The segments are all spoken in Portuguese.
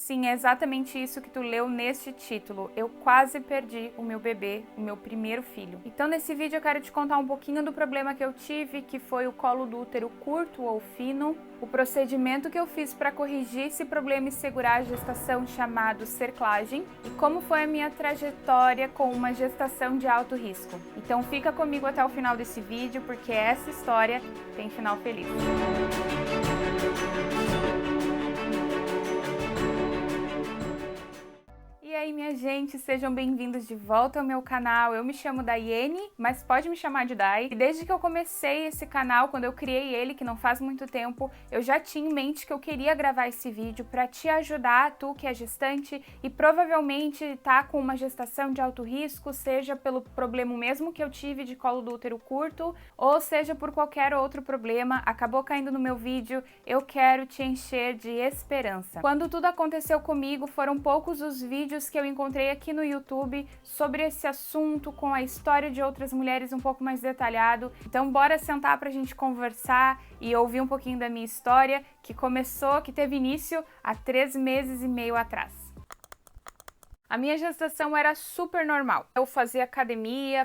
Sim, é exatamente isso que tu leu neste título. Eu quase perdi o meu bebê, o meu primeiro filho. Então nesse vídeo eu quero te contar um pouquinho do problema que eu tive, que foi o colo do útero curto ou fino, o procedimento que eu fiz para corrigir esse problema e segurar a gestação chamado cerclagem e como foi a minha trajetória com uma gestação de alto risco. Então fica comigo até o final desse vídeo porque essa história tem final feliz. E aí, minha gente, sejam bem-vindos de volta ao meu canal. Eu me chamo Daiane, mas pode me chamar de Dai. E desde que eu comecei esse canal, quando eu criei ele, que não faz muito tempo, eu já tinha em mente que eu queria gravar esse vídeo para te ajudar, tu que é gestante e provavelmente tá com uma gestação de alto risco, seja pelo problema mesmo que eu tive de colo do útero curto, ou seja por qualquer outro problema, acabou caindo no meu vídeo, eu quero te encher de esperança. Quando tudo aconteceu comigo, foram poucos os vídeos que eu encontrei aqui no YouTube sobre esse assunto, com a história de outras mulheres um pouco mais detalhado. Então bora sentar pra gente conversar e ouvir um pouquinho da minha história, que teve início há 3 meses e meio atrás. A minha gestação era super normal. Eu fazia academia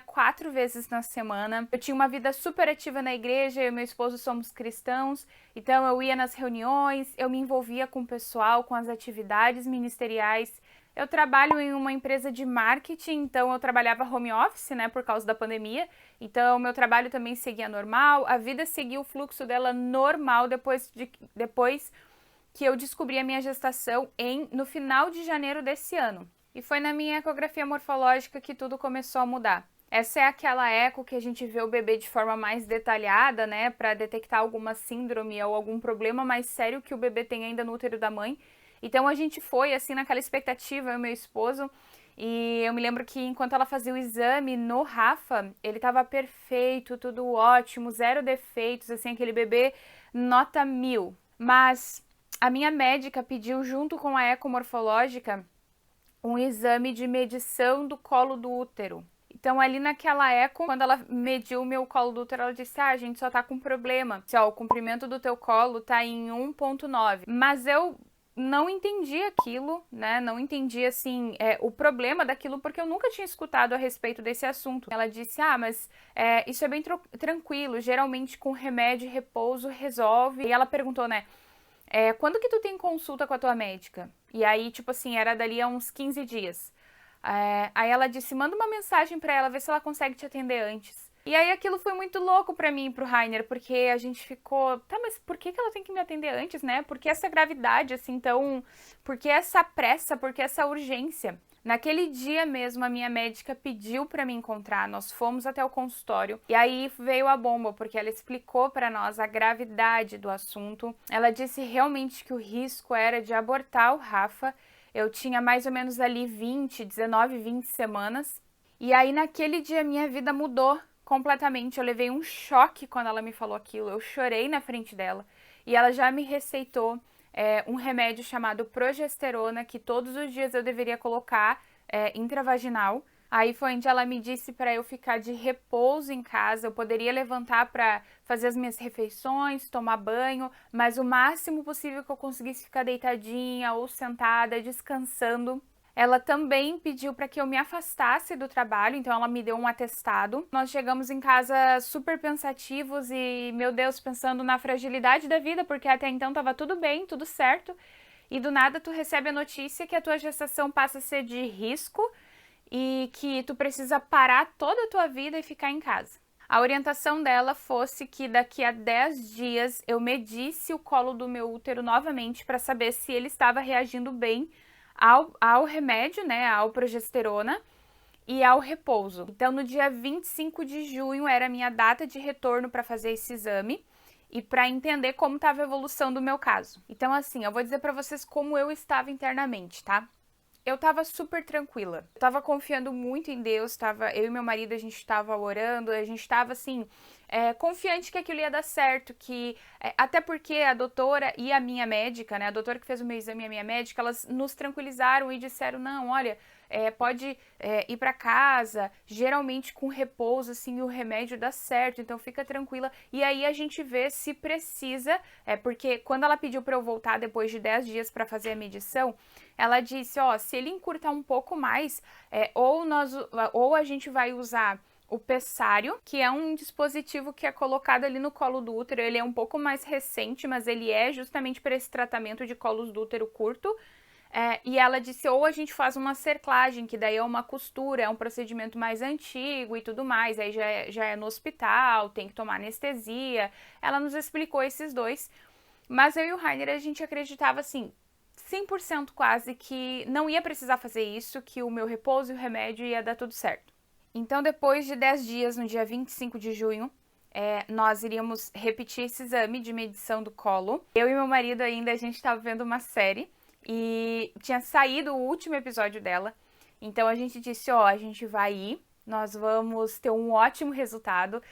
4 vezes na semana. Eu tinha uma vida super ativa na igreja, eu e meu esposo somos cristãos, então eu ia nas reuniões, eu me envolvia com o pessoal, com as atividades ministeriais. Eu trabalho em uma empresa de marketing, então eu trabalhava home office, né, por causa da pandemia. Então meu trabalho também seguia normal, a vida seguia o fluxo dela normal depois que eu descobri a minha gestação no final de janeiro desse ano. E foi na minha ecografia morfológica que tudo começou a mudar. Essa é aquela eco que a gente vê o bebê de forma mais detalhada, né, para detectar alguma síndrome ou algum problema mais sério que o bebê tem ainda no útero da mãe. Então a gente foi assim naquela expectativa, eu e meu esposo, e eu me lembro que enquanto ela fazia o exame no Rafa, ele estava perfeito, tudo ótimo, zero defeitos, assim, aquele bebê nota 1000. Mas a minha médica pediu, junto com a ecomorfológica, um exame de medição do colo do útero. Então, ali naquela eco, quando ela mediu o meu colo do útero, ela disse: a gente só tá com problema. O comprimento do teu colo tá em 1,9. Mas eu não entendi aquilo, né? Não entendi, assim, o problema daquilo, porque eu nunca tinha escutado a respeito desse assunto. Ela disse: mas isso é bem tranquilo, geralmente com remédio e repouso resolve. E ela perguntou, né? Quando que tu tem consulta com a tua médica? E aí, tipo assim, era dali a uns 15 dias. Aí ela disse, manda uma mensagem pra ela, ver se ela consegue te atender antes. E aí aquilo foi muito louco pra mim e pro Rainer, porque a gente ficou, tá, mas por que ela tem que me atender antes, né? Por que essa gravidade, assim, tão... Por que essa pressa? Por que essa urgência? Naquele dia mesmo, a minha médica pediu para me encontrar, nós fomos até o consultório e aí veio a bomba, porque ela explicou para nós a gravidade do assunto. Ela disse realmente que o risco era de abortar o Rafa. Eu tinha mais ou menos ali 19, 20 semanas. E aí naquele dia minha vida mudou completamente. Eu levei um choque quando ela me falou aquilo, eu chorei na frente dela. E ela já me receitou um remédio chamado progesterona, que todos os dias eu deveria colocar intravaginal. Aí foi onde ela me disse para eu ficar de repouso em casa, eu poderia levantar para fazer as minhas refeições, tomar banho, mas o máximo possível que eu conseguisse ficar deitadinha ou sentada, descansando. Ela também pediu para que eu me afastasse do trabalho, então ela me deu um atestado. Nós chegamos em casa super pensativos e, meu Deus, pensando na fragilidade da vida, porque até então estava tudo bem, tudo certo. E do nada tu recebe a notícia que a tua gestação passa a ser de risco e que tu precisa parar toda a tua vida e ficar em casa. A orientação dela fosse que daqui a 10 dias eu medisse o colo do meu útero novamente para saber se ele estava reagindo bem ao remédio, né, ao progesterona e ao repouso. Então, no dia 25 de junho era a minha data de retorno para fazer esse exame e para entender como estava a evolução do meu caso. Então, assim, eu vou dizer para vocês como eu estava internamente, tá? Eu tava super tranquila, eu tava confiando muito em Deus, eu e meu marido, a gente tava orando, a gente tava assim, confiante que aquilo ia dar certo, até porque a doutora e a minha médica, né, a doutora que fez o meu exame e a minha médica, elas nos tranquilizaram e disseram, não, olha, pode ir para casa, geralmente com repouso, assim, o remédio dá certo, então fica tranquila. E aí a gente vê se precisa, porque quando ela pediu para eu voltar depois de 10 dias para fazer a medição, ela disse, ó, se ele encurtar um pouco mais, ou a gente vai usar o pessário, que é um dispositivo que é colocado ali no colo do útero. Ele é um pouco mais recente, mas ele é justamente para esse tratamento de colos do útero curto. E ela disse, ou a gente faz uma cerclagem, que daí é uma costura, é um procedimento mais antigo e tudo mais, aí já é no hospital, tem que tomar anestesia. Ela nos explicou esses dois, mas eu e o Rainer, a gente acreditava assim, 100% quase, que não ia precisar fazer isso, que o meu repouso e o remédio ia dar tudo certo. Então, depois de 10 dias, no dia 25 de junho, nós iríamos repetir esse exame de medição do colo. Eu e meu marido ainda, a gente estava vendo uma série e tinha saído o último episódio dela. Então, a gente disse, ó, a gente vai ir, nós vamos ter um ótimo resultado,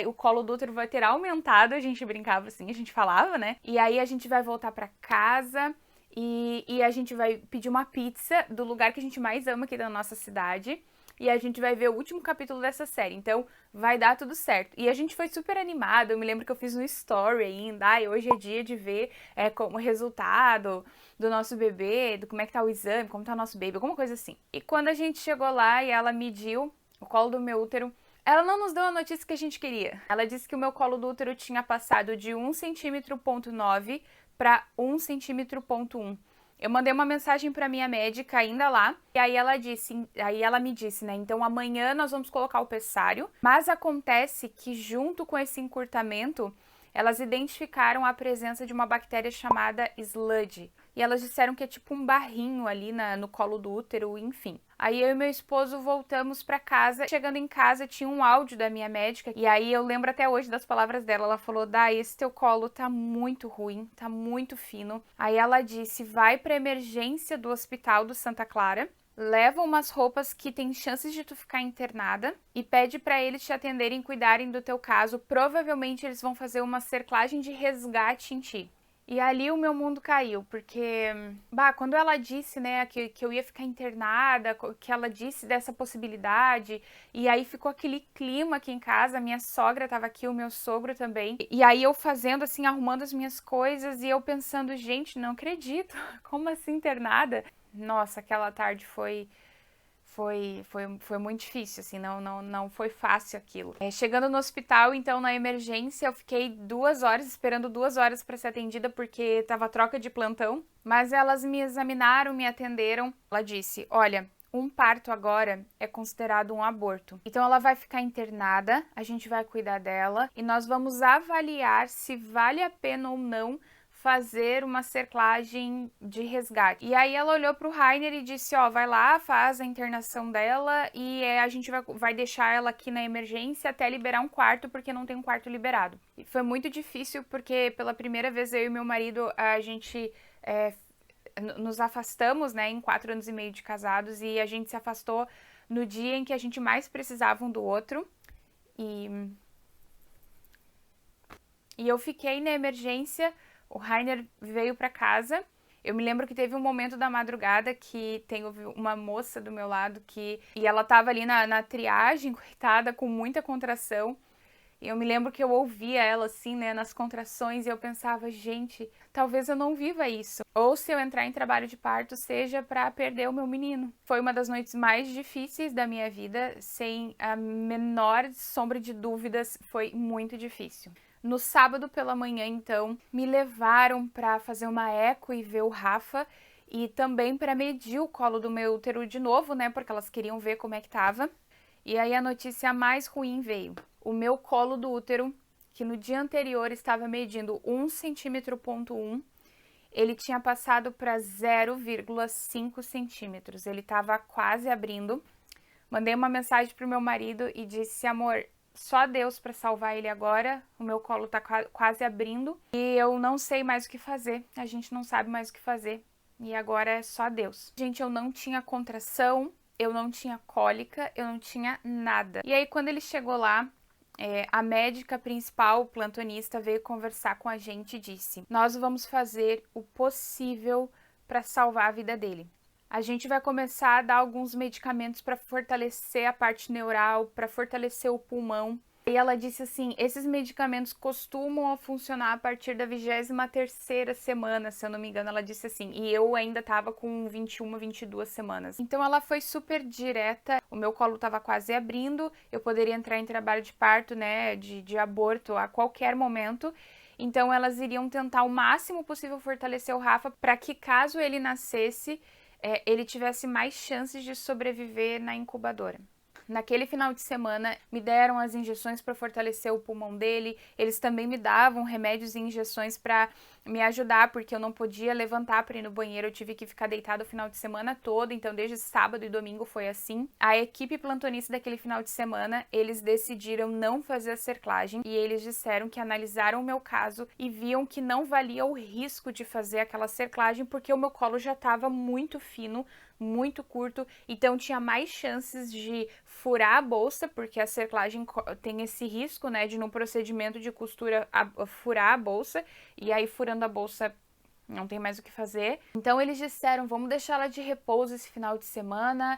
o colo do útero vai ter aumentado, a gente brincava assim, a gente falava, né? E aí a gente vai voltar para casa e a gente vai pedir uma pizza do lugar que a gente mais ama aqui da nossa cidade. E a gente vai ver o último capítulo dessa série, então vai dar tudo certo. E a gente foi super animado, eu me lembro que eu fiz um story ainda, hoje é dia de ver como resultado do nosso bebê, como é que tá o exame, como tá o nosso bebê, alguma coisa assim. E quando a gente chegou lá e ela mediu o colo do meu útero, ela não nos deu a notícia que a gente queria. Ela disse que o meu colo do útero tinha passado de 1,9 cm para 1,1 cm. Eu mandei uma mensagem para minha médica ainda lá, e aí ela me disse, né, então amanhã nós vamos colocar o pessário, mas acontece que junto com esse encurtamento, elas identificaram a presença de uma bactéria chamada sludge, e elas disseram que é tipo um barrinho ali no colo do útero, enfim. Aí eu e meu esposo voltamos para casa. Chegando em casa, tinha um áudio da minha médica. E aí eu lembro até hoje das palavras dela. Ela falou, Dai, esse teu colo tá muito ruim, tá muito fino. Aí ela disse, vai pra emergência do hospital do Santa Clara. Leva umas roupas que tem chances de tu ficar internada e pede para eles te atenderem e cuidarem do teu caso. Provavelmente eles vão fazer uma cerclagem de resgate em ti. E ali o meu mundo caiu, porque, quando ela disse, né, que eu ia ficar internada, que ela disse dessa possibilidade, e aí ficou aquele clima aqui em casa, minha sogra tava aqui, o meu sogro também, e aí eu fazendo assim, arrumando as minhas coisas, e eu pensando, gente, não acredito, como assim internada? Nossa, aquela tarde foi muito difícil, assim, não foi fácil aquilo. Chegando no hospital, então, na emergência, eu fiquei 2 horas, esperando 2 horas para ser atendida, porque tava troca de plantão. Mas elas me examinaram, me atenderam. Ela disse, olha, um parto agora é considerado um aborto. Então ela vai ficar internada, a gente vai cuidar dela e nós vamos avaliar se vale a pena ou não fazer uma cerclagem de resgate. E aí ela olhou pro Rainer e disse, ó, vai lá, faz a internação dela e a gente vai deixar ela aqui na emergência até liberar um quarto, porque não tem um quarto liberado. E foi muito difícil, porque pela primeira vez eu e meu marido, a gente nos afastamos, né, em 4 anos e meio de casados, e a gente se afastou no dia em que a gente mais precisava um do outro. E eu fiquei na emergência. O Rainer veio para casa. Eu me lembro que teve um momento da madrugada que tem uma moça do meu lado e ela tava ali na triagem, coitada, com muita contração. E eu me lembro que eu ouvia ela assim, né, nas contrações, e eu pensava, gente, talvez eu não viva isso. Ou se eu entrar em trabalho de parto, seja para perder o meu menino. Foi uma das noites mais difíceis da minha vida, sem a menor sombra de dúvidas, foi muito difícil. No sábado pela manhã, então, me levaram para fazer uma eco e ver o Rafa, e também para medir o colo do meu útero de novo, né, porque elas queriam ver como é que tava. E aí a notícia mais ruim veio. O meu colo do útero, que no dia anterior estava medindo 1,1 cm, ele tinha passado para 0,5 centímetros. Ele estava quase abrindo. Mandei uma mensagem pro meu marido e disse, amor, só Deus para salvar ele agora, o meu colo tá quase abrindo e eu não sei mais o que fazer, a gente não sabe mais o que fazer e agora é só Deus. Gente, eu não tinha contração, eu não tinha cólica, eu não tinha nada. E aí quando ele chegou lá, a médica principal, o plantonista, veio conversar com a gente e disse: nós vamos fazer o possível para salvar a vida dele. A gente vai começar a dar alguns medicamentos para fortalecer a parte neural, para fortalecer o pulmão. E ela disse assim, esses medicamentos costumam funcionar a partir da 23ª semana, se eu não me engano, ela disse assim. E eu ainda tava com 21, 22 semanas. Então ela foi super direta, o meu colo tava quase abrindo, eu poderia entrar em trabalho de parto, né, de aborto a qualquer momento. Então elas iriam tentar o máximo possível fortalecer o Rafa para que caso ele nascesse, ele tivesse mais chances de sobreviver na incubadora. Naquele final de semana, me deram as injeções para fortalecer o pulmão dele. Eles também me davam remédios e injeções para me ajudar, porque eu não podia levantar para ir no banheiro. Eu tive que ficar deitada o final de semana todo, então desde sábado e domingo foi assim. A equipe plantonista daquele final de semana, eles decidiram não fazer a cerclagem e eles disseram que analisaram o meu caso e viam que não valia o risco de fazer aquela cerclagem, porque o meu colo já estava muito fino, muito curto, então tinha mais chances de furar a bolsa, porque a cerclagem tem esse risco, né, de no procedimento de costura furar a bolsa, e aí furando a bolsa não tem mais o que fazer. Então eles disseram, vamos deixar ela de repouso esse final de semana,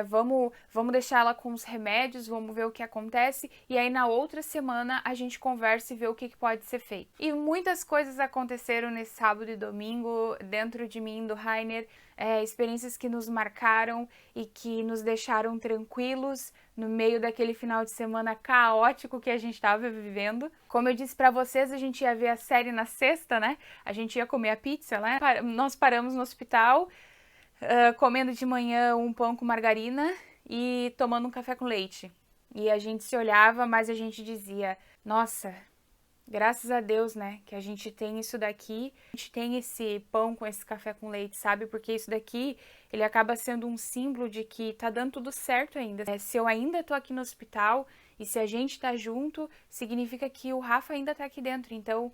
vamos deixar ela com os remédios, vamos ver o que acontece, e aí na outra semana a gente conversa e vê o que pode ser feito. E muitas coisas aconteceram nesse sábado e domingo, dentro de mim, do Rainer, experiências que nos marcaram e que nos deixaram tranquilos no meio daquele final de semana caótico que a gente estava vivendo. Como eu disse pra vocês, a gente ia ver a série na sexta, né? A gente ia comer a pizza, né? Nós paramos no hospital, comendo de manhã um pão com margarina e tomando um café com leite. E a gente se olhava, mas a gente dizia, nossa, graças a Deus, né, que a gente tem isso daqui, a gente tem esse pão com esse café com leite, sabe? Porque isso daqui, ele acaba sendo um símbolo de que tá dando tudo certo ainda. Se eu ainda tô aqui no hospital e se a gente tá junto, significa que o Rafa ainda tá aqui dentro, então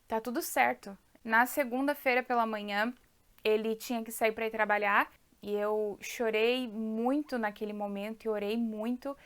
tá tudo certo. Na segunda-feira pela manhã, ele tinha que sair para ir trabalhar e eu chorei muito naquele momento e orei muito,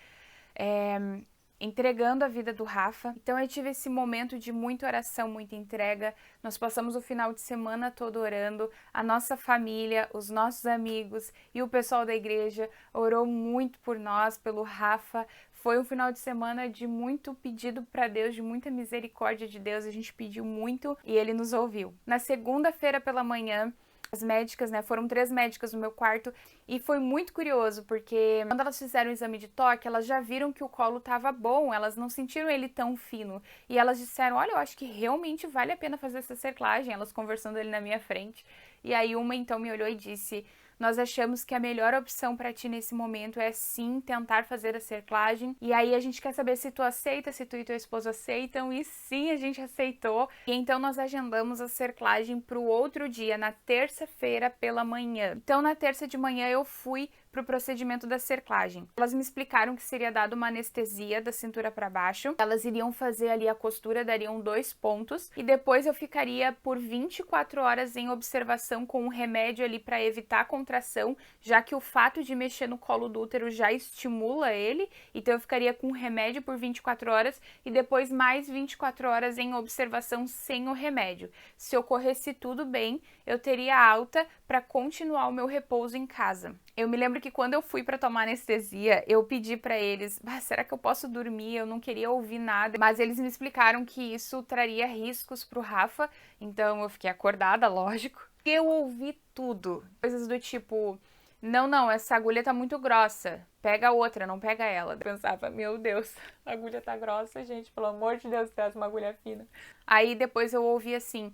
entregando a vida do Rafa. Então eu tive esse momento de muita oração, muita entrega. Nós passamos o final de semana todo orando. A nossa família, os nossos amigos e o pessoal da igreja orou muito por nós, pelo Rafa. Foi um final de semana de muito pedido para Deus, de muita misericórdia de Deus. A gente pediu muito e ele nos ouviu. Na segunda-feira pela manhã, as médicas, né, foram 3 médicas no meu quarto e foi muito curioso, porque quando elas fizeram o exame de toque, elas já viram que o colo tava bom, elas não sentiram ele tão fino. E elas disseram, olha, eu acho que realmente vale a pena fazer essa cerclagem, elas conversando ali na minha frente. E aí uma então me olhou e disse, nós achamos que a melhor opção para ti nesse momento é sim tentar fazer a cerclagem. E aí a gente quer saber se tu aceita, se tu e teu esposo aceitam. E sim, a gente aceitou. E então nós agendamos a cerclagem para o outro dia, na terça-feira pela manhã. Então na terça de manhã eu fui para o procedimento da cerclagem. Elas me explicaram que seria dado uma anestesia da cintura para baixo. Elas iriam fazer ali a costura, dariam 2 pontos e depois eu ficaria por 24 horas em observação com um remédio ali para evitar a contração, já que o fato de mexer no colo do útero já estimula ele. Então eu ficaria com o remédio por 24 horas e depois mais 24 horas em observação sem o remédio. Se ocorresse tudo bem, eu teria alta para continuar o meu repouso em casa. Eu me lembro que quando eu fui para tomar anestesia, eu pedi para eles, será que eu posso dormir? Eu não queria ouvir nada, mas eles me explicaram que isso traria riscos pro Rafa, então eu fiquei acordada, lógico. Eu ouvi tudo, coisas do tipo, não, essa agulha tá muito grossa, pega a outra, não pega ela. Eu pensava, meu Deus, a agulha tá grossa, gente, pelo amor de Deus, traz uma agulha fina. Aí depois eu ouvi assim,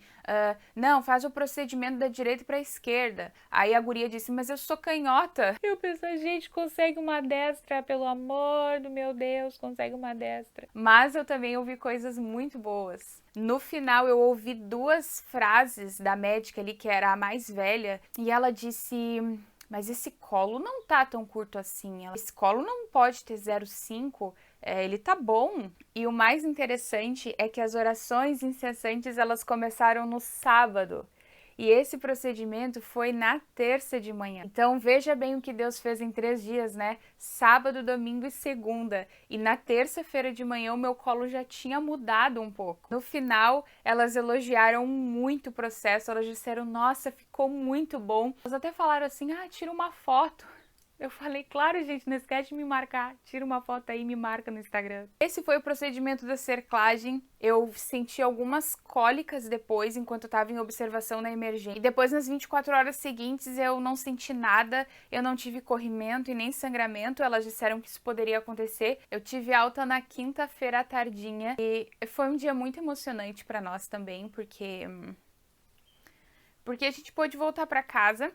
não, faz o procedimento da direita pra esquerda. Aí a guria disse, mas eu sou canhota. Eu pensei, gente, consegue uma destra, pelo amor do meu Deus, consegue uma destra. Mas eu também ouvi coisas muito boas. No final eu ouvi 2 frases da médica ali, que era a mais velha, e ela disse, mas esse colo não tá tão curto assim, esse colo não pode ter 0,5, ele tá bom. E o mais interessante é que as orações incessantes, elas começaram no sábado. E esse procedimento foi na terça de manhã. Então veja bem o que Deus fez em 3 dias, né? Sábado, domingo e segunda. E na terça-feira de manhã o meu colo já tinha mudado um pouco. No final, elas elogiaram muito o processo. Elas disseram, nossa, ficou muito bom. Elas até falaram assim, tira uma foto. Eu falei, claro, gente, não esquece de me marcar. Tira uma foto aí e me marca no Instagram. Esse foi o procedimento da cerclagem. Eu senti algumas cólicas depois, enquanto eu estava em observação na emergência. E depois, nas 24 horas seguintes, eu não senti nada. Eu não tive corrimento e nem sangramento. Elas disseram que isso poderia acontecer. Eu tive alta na quinta-feira à tardinha. E foi um dia muito emocionante para nós também, porque a gente pôde voltar para casa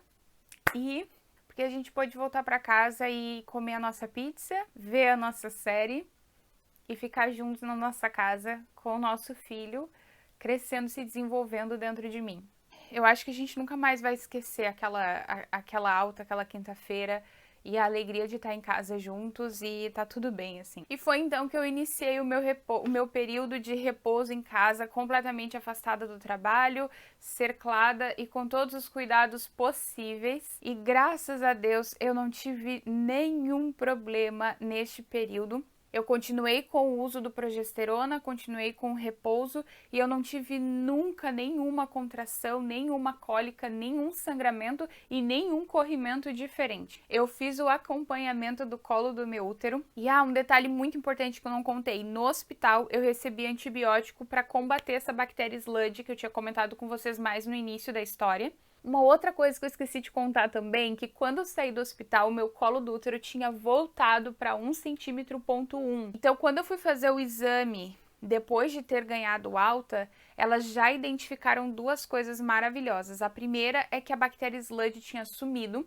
porque a gente pôde voltar para casa e comer a nossa pizza, ver a nossa série e ficar juntos na nossa casa com o nosso filho crescendo, se desenvolvendo dentro de mim. Eu acho que a gente nunca mais vai esquecer aquela alta, aquela quinta-feira e a alegria de estar em casa juntos e tá tudo bem, assim. E foi então que eu iniciei o meu período de repouso em casa, completamente afastada do trabalho, cercada e com todos os cuidados possíveis. E graças a Deus eu não tive nenhum problema neste período. Eu continuei com o uso do progesterona, continuei com o repouso e eu não tive nunca nenhuma contração, nenhuma cólica, nenhum sangramento e nenhum corrimento diferente. Eu fiz o acompanhamento do colo do meu útero e um detalhe muito importante que eu não contei, no hospital eu recebi antibiótico para combater essa bactéria Sludge que eu tinha comentado com vocês mais no início da história. Uma outra coisa que eu esqueci de contar também, que quando eu saí do hospital, o meu colo do útero tinha voltado para 1,1 cm. Então, quando eu fui fazer o exame, depois de ter ganhado alta, elas já identificaram 2 coisas maravilhosas. A primeira é que a bactéria Sludge tinha sumido,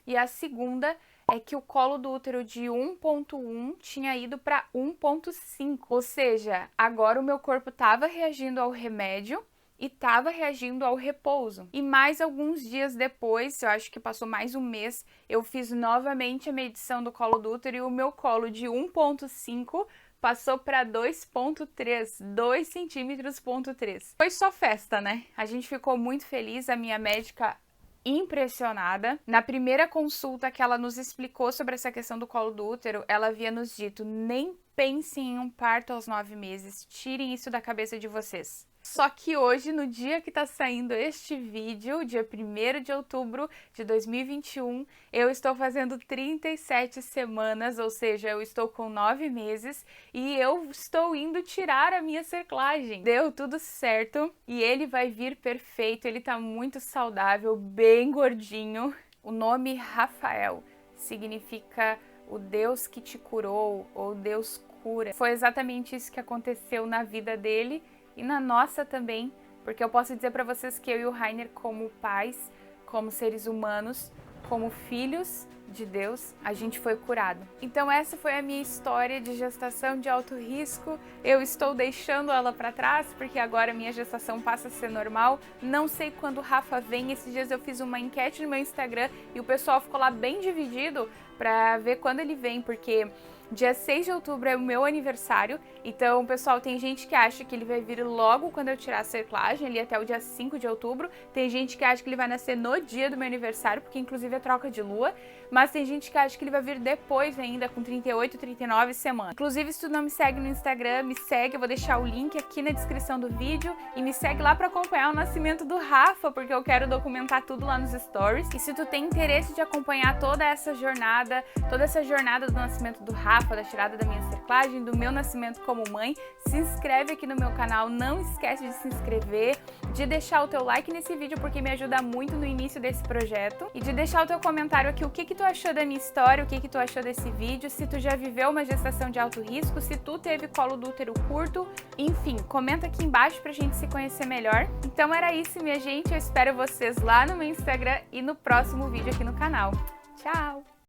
e a segunda é que o colo do útero de 1,1 tinha ido para 1,5. Ou seja, agora o meu corpo estava reagindo ao remédio, e estava reagindo ao repouso. E mais alguns dias depois, eu acho que passou mais um mês, eu fiz novamente a medição do colo do útero e o meu colo de 1,5 passou para 2,3, 2 centímetros,3. Foi só festa, né? A gente ficou muito feliz, a minha médica impressionada. Na primeira consulta que ela nos explicou sobre essa questão do colo do útero, ela havia nos dito, nem pensem em um parto aos 9 meses, tirem isso da cabeça de vocês. Só que hoje, no dia que tá saindo este vídeo, dia 1º de outubro de 2021, eu estou fazendo 37 semanas, ou seja, eu estou com 9 meses e eu estou indo tirar a minha cerclagem. Deu tudo certo e ele vai vir perfeito, ele tá muito saudável, bem gordinho. O nome Rafael significa o Deus que te curou, ou Deus cura. Foi exatamente isso que aconteceu na vida dele e na nossa também, porque eu posso dizer para vocês que eu e o Rainer, como pais, como seres humanos, como filhos de Deus, a gente foi curado. Então essa foi a minha história de gestação de alto risco. Eu estou deixando ela para trás, porque agora a minha gestação passa a ser normal. Não sei quando o Rafa vem. Esses dias eu fiz uma enquete no meu Instagram e o pessoal ficou lá bem dividido para ver quando ele vem, porque dia 6 de outubro é o meu aniversário, então, pessoal, tem gente que acha que ele vai vir logo quando eu tirar a cerclagem, ali até o dia 5 de outubro. Tem gente que acha que ele vai nascer no dia do meu aniversário, porque inclusive é troca de lua. Mas tem gente que acha que ele vai vir depois ainda, com 38, 39 semanas. Inclusive, se tu não me segue no Instagram, me segue, eu vou deixar o link aqui na descrição do vídeo. E me segue lá pra acompanhar o nascimento do Rafa, porque eu quero documentar tudo lá nos stories. E se tu tem interesse de acompanhar toda essa jornada do nascimento do Rafa, da tirada da minha cerclagem, do meu nascimento como mãe, se inscreve aqui no meu canal, não esquece de se inscrever, de deixar o teu like nesse vídeo porque me ajuda muito no início desse projeto e de deixar o teu comentário aqui o que tu achou da minha história, o que tu achou desse vídeo, se tu já viveu uma gestação de alto risco, se tu teve colo do útero curto, enfim, comenta aqui embaixo pra gente se conhecer melhor. Então era isso, minha gente, eu espero vocês lá no meu Instagram e no próximo vídeo aqui no canal. Tchau!